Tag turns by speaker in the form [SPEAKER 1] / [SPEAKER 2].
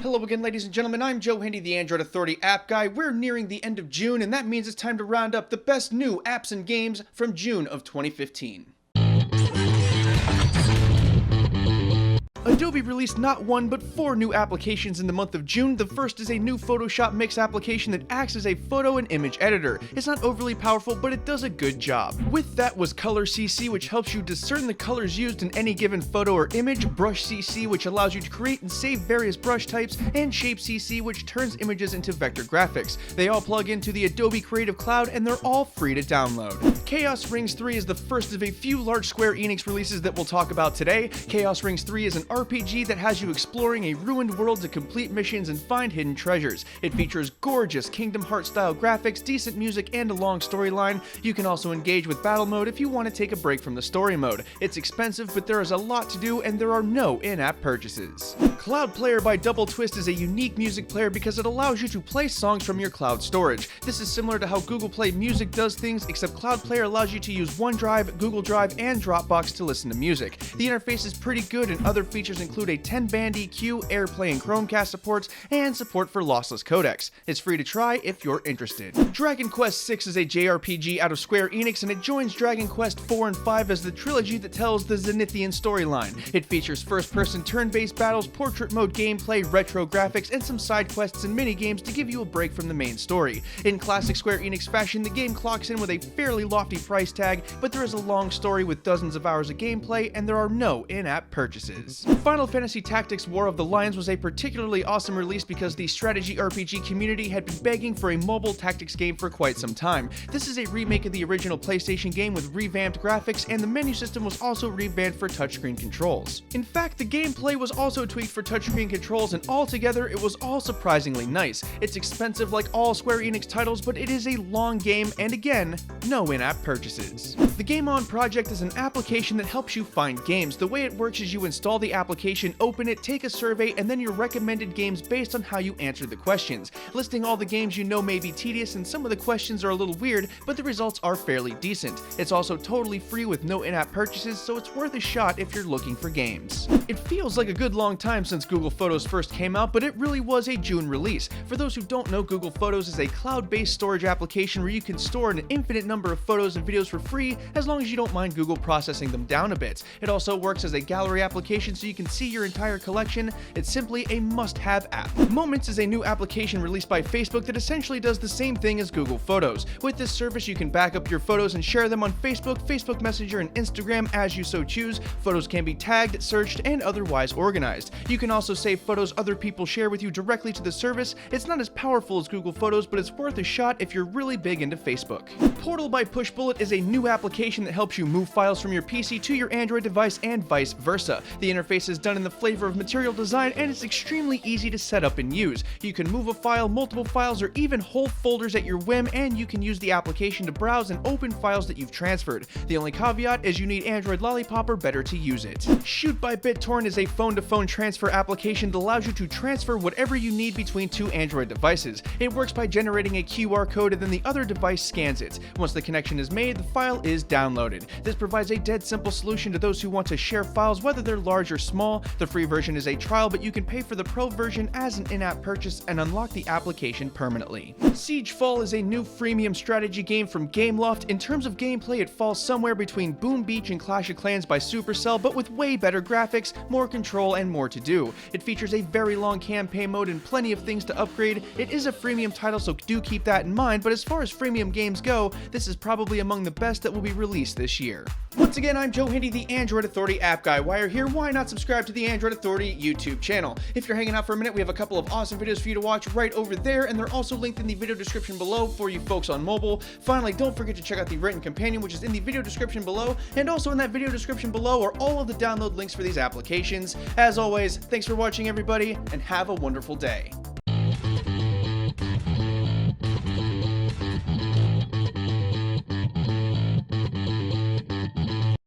[SPEAKER 1] Hello again, ladies and gentlemen, I'm Joe Handy, the Android Authority app guy. We're nearing the end of June, and that means it's time to round up the best new apps and games from June of 2015. Adobe released not one, but 4 new applications in the month of June. The first is a new Photoshop Mix application that acts as a photo and image editor. It's not overly powerful, but it does a good job. With that was Color CC, which helps you discern the colors used in any given photo or image, Brush CC, which allows you to create and save various brush types, and Shape CC, which turns images into vector graphics. They all plug into the Adobe Creative Cloud, and they're all free to download. Chaos Rings 3 is the first of a few large Square Enix releases that we'll talk about today. Chaos Rings 3 is an RPG that has you exploring a ruined world to complete missions and find hidden treasures. It features gorgeous Kingdom Hearts style graphics, decent music, and a long storyline. You can also engage with battle mode if you want to take a break from the story mode. It's expensive, but there is a lot to do and there are no in-app purchases. Cloud Player by Double Twist is a unique music player because it allows you to play songs from your cloud storage. This is similar to how Google Play Music does things, except Cloud Player allows you to use OneDrive, Google Drive, and Dropbox to listen to music. The interface is pretty good, and other features include a 10-band EQ, AirPlay and Chromecast supports, and support for lossless codecs. It's free to try if you're interested. Dragon Quest VI is a JRPG out of Square Enix, and it joins Dragon Quest IV and V as the trilogy that tells the Zenithian storyline. It features first-person turn-based battles, portrait mode gameplay, retro graphics, and some side quests and mini-games to give you a break from the main story. In classic Square Enix fashion, the game clocks in with a fairly lofty price tag, but there is a long story with dozens of hours of gameplay, and there are no in-app purchases. Final Fantasy Tactics War of the Lions was a particularly awesome release because the strategy RPG community had been begging for a mobile tactics game for quite some time. This is a remake of the original PlayStation game with revamped graphics, and the menu system was also revamped for touchscreen controls. In fact, the gameplay was also tweaked for touchscreen controls, and altogether it was all surprisingly nice. It's expensive like all Square Enix titles, but it is a long game, and again, no in-app purchases. The GameOn project is an application that helps you find games. The way it works is you install the application, open it, take a survey, and then your recommended games based on how you answered the questions. Listing all the games you know may be tedious, and some of the questions are a little weird, but the results are fairly decent. It's also totally free with no in-app purchases, so it's worth a shot if you're looking for games. It feels like a good long time since Google Photos first came out, but it really was a June release. For those who don't know, Google Photos is a cloud-based storage application where you can store an infinite number of photos and videos for free as long as you don't mind Google processing them down a bit. It also works as a gallery application so you can see your entire collection. It's simply a must-have app. Moments is a new application released by Facebook that essentially does the same thing as Google Photos. With this service, you can back up your photos and share them on Facebook, Facebook Messenger, and Instagram as you so choose. Photos can be tagged, searched, and otherwise organized. You can also save photos other people share with you directly to the service. It's not as powerful as Google Photos, but it's worth a shot if you're really big into Facebook. Portal by Pushbullet is a new application that helps you move files from your PC to your Android device and vice versa. The interface is done in the flavor of Material Design, and it's extremely easy to set up and use. You can move a file, multiple files, or even whole folders at your whim, and you can use the application to browse and open files that you've transferred. The only caveat is you need Android Lollipop or better to use it. Shoot by BitTorrent is a phone-to-phone transfer application that allows you to transfer whatever you need between 2 Android devices. It works by generating a QR code and then the other device scans it. Once the connection is made, the file is downloaded. This provides a dead simple solution to those who want to share files, whether they're large or small. The free version is a trial, but you can pay for the pro version as an in-app purchase and unlock the application permanently. Siegefall is a new freemium strategy game from Gameloft. In terms of gameplay, it falls somewhere between Boom Beach and Clash of Clans by Supercell, but with way better graphics, more control, and more to do. It features a very long campaign mode and plenty of things to upgrade. It is a freemium title, so do keep that in mind, but as far as freemium games go, this is probably among the best that will be released this year. Once again, I'm Joe Handy, the Android Authority app guy. While you're here, why not subscribe to the Android Authority YouTube channel? If you're hanging out for a minute, we have a couple of awesome videos for you to watch right over there, and they're also linked in the video description below for you folks on mobile. Finally, don't forget to check out the written companion, which is in the video description below, and also in that video description below are all of the download links for these applications. As always, thanks for watching, everybody, and have a wonderful day.